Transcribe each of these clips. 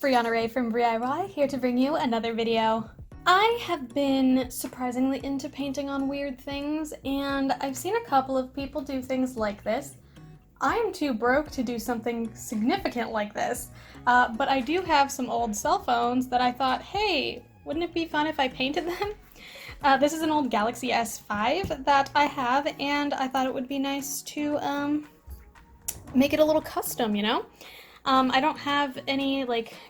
Brianna Ray from BriIY, here to bring you another video. I have been surprisingly into painting on weird things, and I've seen a couple of people do things like this. I am too broke to do something significant like this, but I do have some old cell phones that I thought, hey, wouldn't it be fun if I painted them? This is an old Galaxy S5 that I have, and I thought it would be nice to make it a little custom, you know? I don't have any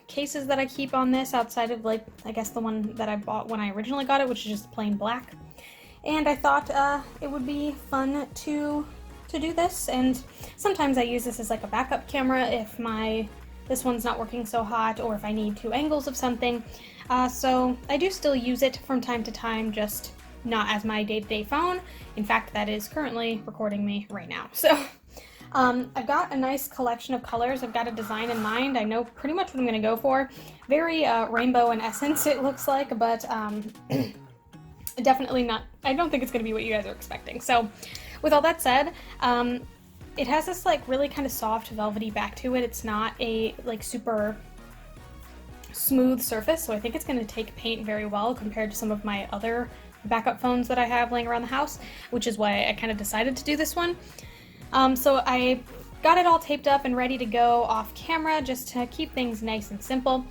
cases that I keep on this outside of I guess the one that I bought when I originally got it, which is just plain black. And I thought it would be fun to do this, and sometimes I use this as like a backup camera if this one's not working so hot, or if I need two angles of something. So I do still use it from time to time, just not as my day-to-day phone. In fact, that is currently recording me right now. So I've got a nice collection of colors. I've got a design in mind. I know pretty much what I'm going to go for. Very rainbow in essence, it looks like, but definitely not. I don't think it's going to be what you guys are expecting. So with all that said, it has this really kind of soft velvety back to it. It's not a super smooth surface, so I think it's going to take paint very well compared to some of my other backup phones that I have laying around the house, which is why I kind of decided to do this one. So I got it all taped up and ready to go off camera just to keep things nice and simple.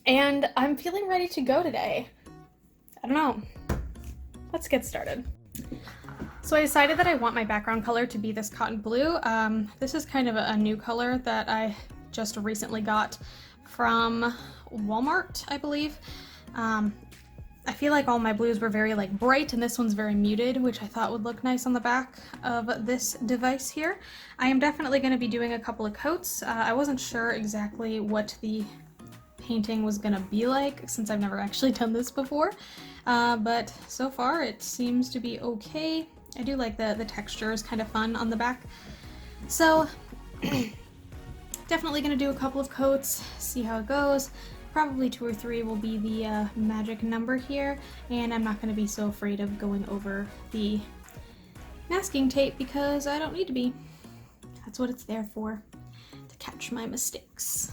And I'm feeling ready to go today. I don't know. Let's get started. So I decided that I want my background color to be this cotton blue. This is kind of a new color that I just recently got from Walmart, I believe. I feel like all my blues were very bright, and this one's very muted, which I thought would look nice on the back of this device here. I am definitely going to be doing a couple of coats. I wasn't sure exactly what the painting was going to be like, since I've never actually done this before, but so far it seems to be okay. I do like the texture is kind of fun on the back. So definitely going to do a couple of coats, see how it goes. Probably 2 or 3 will be the magic number here, and I'm not going to be so afraid of going over the masking tape because I don't need to be. That's what it's there for, to catch my mistakes.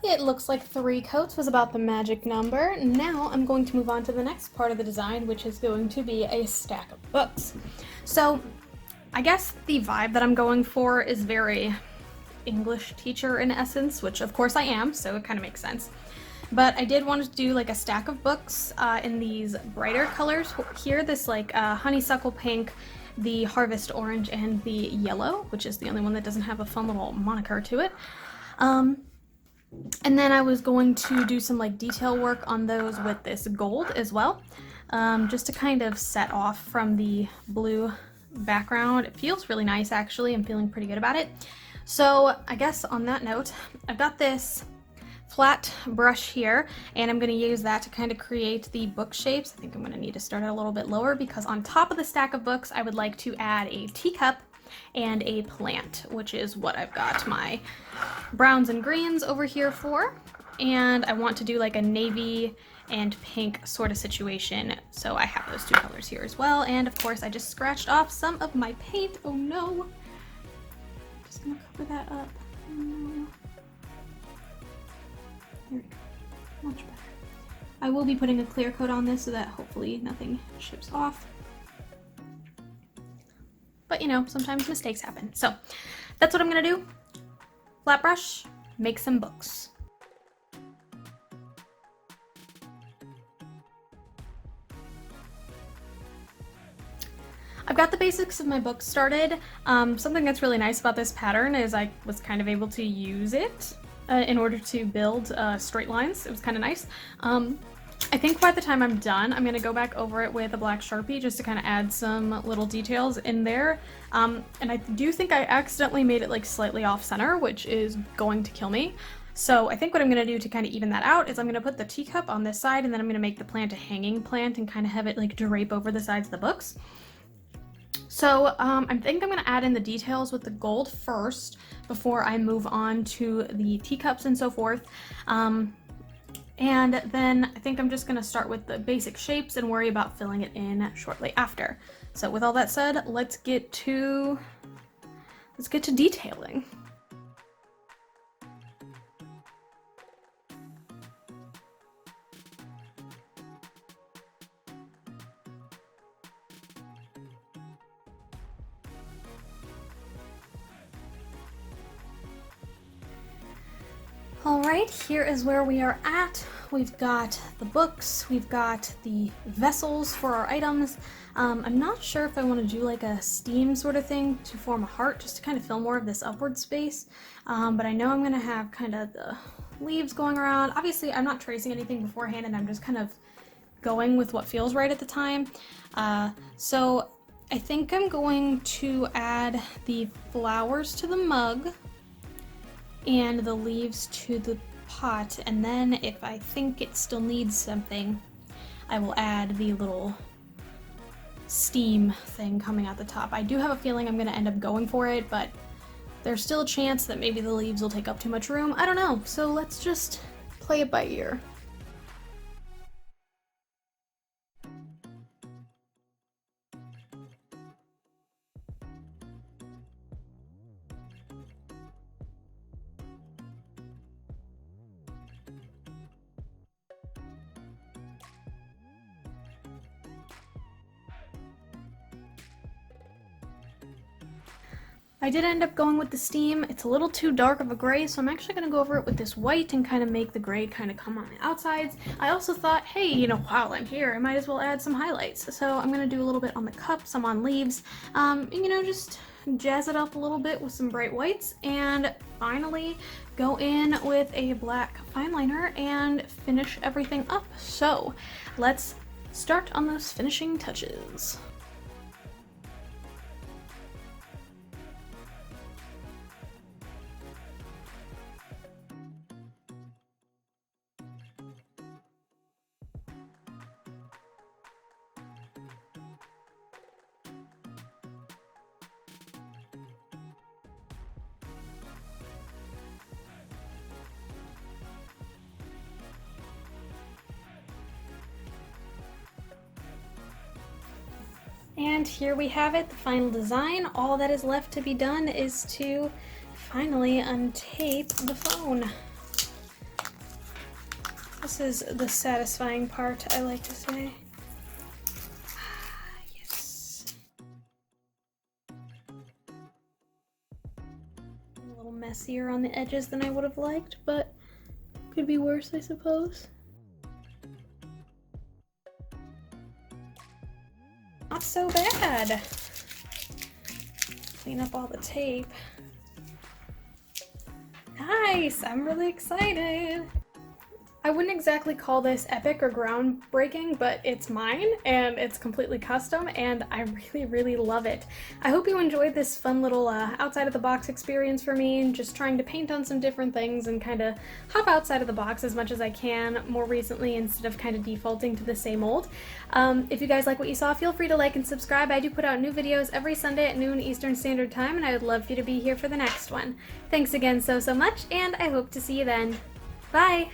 It looks like 3 coats was about the magic number. Now I'm going to move on to the next part of the design, which is going to be a stack of books. So I guess the vibe that I'm going for is very English teacher in essence, which of course I am, so it kind of makes sense. But I did want to do a stack of books in these brighter colors here, this honeysuckle pink, the harvest orange, and the yellow, which is the only one that doesn't have a fun little moniker to it. And then I was going to do some detail work on those with this gold as well, just to kind of set off from the blue background. It feels really nice, actually. I'm feeling pretty good about it. So I guess on that note, I've got this flat brush here, and I'm going to use that to kind of create the book shapes. I think I'm going to need to start it a little bit lower, because on top of the stack of books I would like to add a teacup and a plant, which is what I've got my browns and greens over here for. And I want to do a navy and pink sort of situation, so I have those 2 colors here as well. And of course I just scratched off some of my paint. Oh no! Just gonna cover that up. Oh no. There we go. Much better. I will be putting a clear coat on this so that hopefully nothing ships off. But you know, sometimes mistakes happen. So that's what I'm gonna do. Flat brush, make some books. I've got the basics of my book started. Something that's really nice about this pattern is I was kind of able to use it in order to build straight lines. It was kind of nice. I think by the time I'm done, I'm going to go back over it with a black Sharpie just to kind of add some little details in there. And I do think I accidentally made it slightly off center, which is going to kill me. So I think what I'm going to do to kind of even that out is I'm going to put the teacup on this side, and then I'm going to make the plant a hanging plant and kind of have it drape over the sides of the books. So I think I'm going to add in the details with the gold first before I move on to the teacups and so forth. And then I think I'm just going to start with the basic shapes and worry about filling it in shortly after. So with all that said, let's get to let's get to detailing. Alright, here is where we are at. We've got the books, we've got the vessels for our items. I'm not sure if I want to do like a steam sort of thing to form a heart, just to kind of fill more of this upward space. But I know I'm going to have kind of the leaves going around. Obviously, I'm not tracing anything beforehand, and I'm just kind of going with what feels right at the time. So I think I'm going to add the flowers to the mug and the leaves to the pot, and then if I think it still needs something, I will add the little steam thing coming out the top. I do have a feeling I'm going to end up going for it, but there's still a chance that maybe the leaves will take up too much room. I don't know, so let's just play it by ear. I did end up going with the steam. It's a little too dark of a gray, so I'm actually going to go over it with this white and kind of make the gray kind of come on the outsides. I also thought, hey, you know, while I'm here, I might as well add some highlights. So I'm going to do a little bit on the cup, some on leaves, and, you know, just jazz it up a little bit with some bright whites, and finally go in with a black fine liner and finish everything up. So let's start on those finishing touches. And here we have it, the final design. All that is left to be done is to finally untape the phone. This is the satisfying part, I like to say. Yes. A little messier on the edges than I would have liked, but could be worse, I suppose. Not so bad. Clean up all the tape. Nice! I'm really excited. I wouldn't exactly call this epic or groundbreaking, but it's mine and it's completely custom and I really, really love it. I hope you enjoyed this fun little outside of the box experience for me, just trying to paint on some different things and kind of hop outside of the box as much as I can more recently instead of kind of defaulting to the same old. If you guys like what you saw, feel free to like and subscribe. I do put out new videos every Sunday at noon Eastern Standard Time, and I would love for you to be here for the next one. Thanks again so much, and I hope to see you then. Bye!